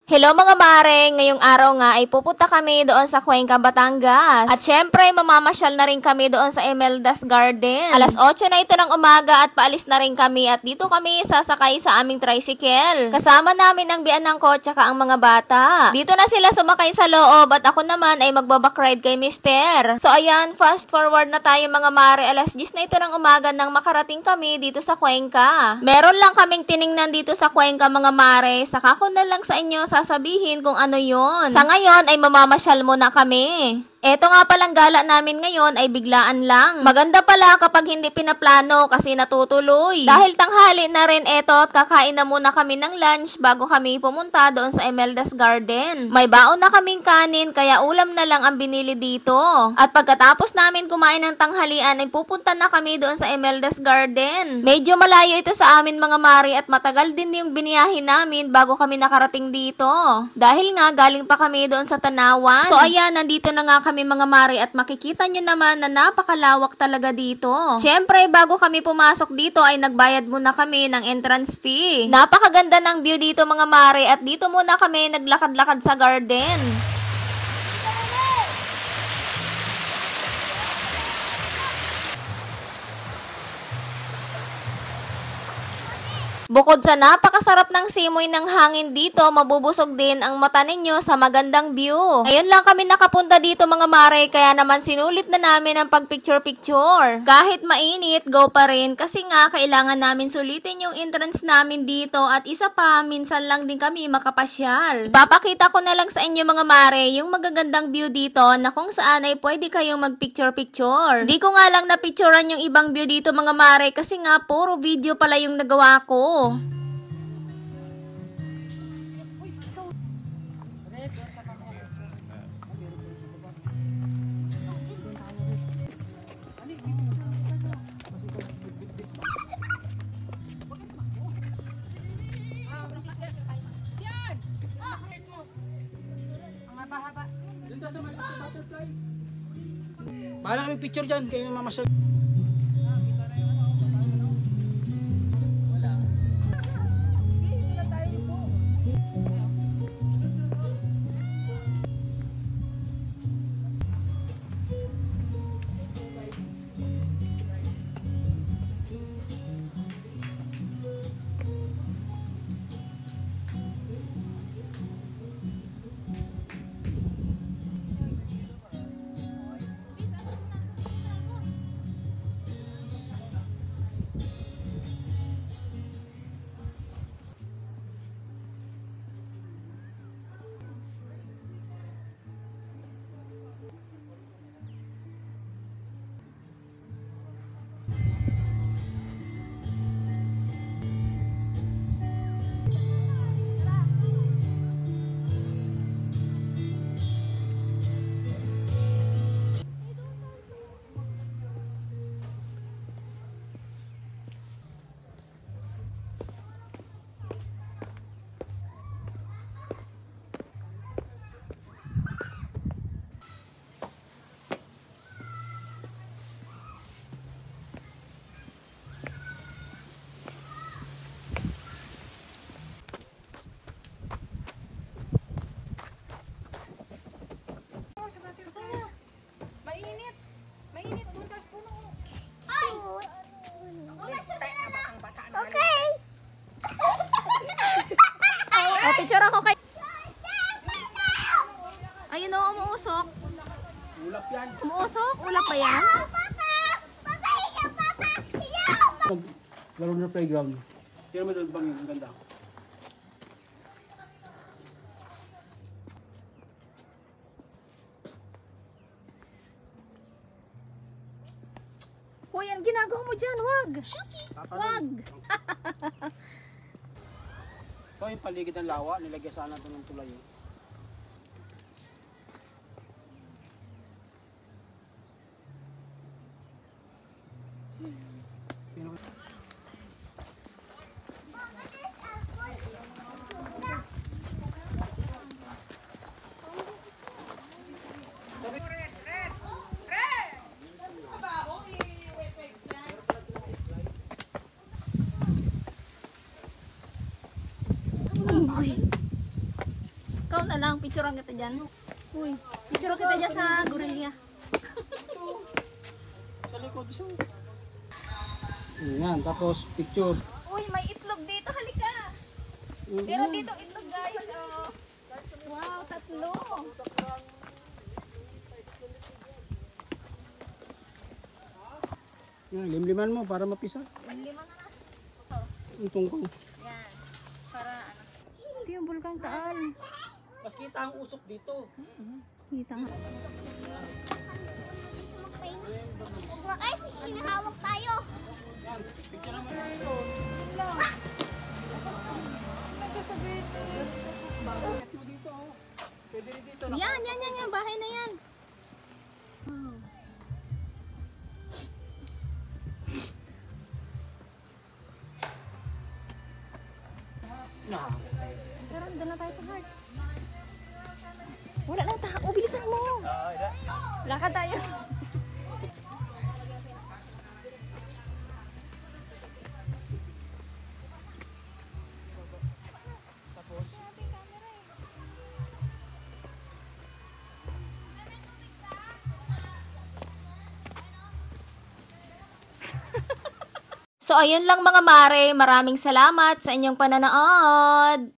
Hello mga mare, ngayong araw nga ay pupunta kami doon sa Cuenca, Batangas. At syempre, mamamasyal na rin kami doon sa Imeldas Garden. Alas 8 na ito ng umaga at paalis na rin kami at dito kami sasakay sa aming tricycle. Kasama namin ang biyanan ko tsaka ang mga bata. Dito na sila sumakay sa loob at ako naman ay magbabakride kay Mister. So ayan, fast forward na tayo mga mare, alas 10 na ito ng umaga nang makarating kami dito sa Cuenca. Meron lang kaming tiningnan dito sa Cuenca mga mare, saka ko na lang sa inyo sasabihin kung ano yon. Sa ngayon ay mamamasyal muna kami. Eto nga palang gala namin ngayon ay biglaan lang. Maganda pala kapag hindi pinaplano kasi natutuloy. Dahil tanghali na rin eto at kakain na muna kami ng lunch bago kami pumunta doon sa Imeldas Garden. May baon na kaming kanin kaya ulam na lang ang binili dito. At pagkatapos namin kumain ng tanghalian ay pupunta na kami doon sa Imeldas Garden. Medyo malayo ito sa amin mga mari at matagal din yung biniyahin namin bago kami nakarating dito. Dahil nga galing pa kami doon sa Tanawan. So ayan, nandito na nga kami mga mari at makikita nyo naman na napakalawak talaga dito. Syempre, bago kami pumasok dito ay nagbayad muna kami ng entrance fee. Napakaganda ng view dito mga mari at dito muna kami naglakad-lakad sa garden. Bukod sa napakasarap ng simoy ng hangin dito, mabubusog din ang mata ninyo sa magandang view. Ngayon lang kami nakapunta dito mga mare, kaya naman sinulit na namin ang pagpicture-picture. Kahit mainit, go pa rin kasi nga kailangan namin sulitin yung entrance namin dito at isa pa, minsan lang din kami makapasyal. Ipapakita ko na lang sa inyo mga mare yung magagandang view dito na kung saan ay pwede kayong magpicture-picture. Di ko nga lang napicturean yung ibang view dito mga mare kasi nga puro video pala yung nagawa ko. Bahala kami picture dyan, kayo mamasyal. Picture ako kay... Ayun o, umuusok. Ulap yan. Umuusok? Ulap pa yan? Laro na playground. Tira mo doon bang yung ganda. Hoy, ang ginagawa mo dyan, wag! Wag! Ito yung paligid ng lawa, nilagyan sana ito ng tulay. Ikaw na lang, picturean kita dyan. Uy, picturean kita dyan sa gorilla. Sa likod, so. Yan, tapos picture. Uy, may itlog dito, halika. Meron dito itlog guys. Oh. Wow, 3. Yan, limliman mo para mapisa. 5 na na. Ang tungkol. Yan. Para ano. Ito yung bulkan taal. Mas kita ang usok dito. Kita nga. Ay, hinahawak tayo. Yan, picture naman dito. Dito, oh. Pwede rin dito. Yan. Bahay na yan. Na. Pero doon na tayo sa heart. Wala na tao. Bilisan mo. Lakad tayo. So, ayun lang mga mare. Maraming salamat sa inyong pananood.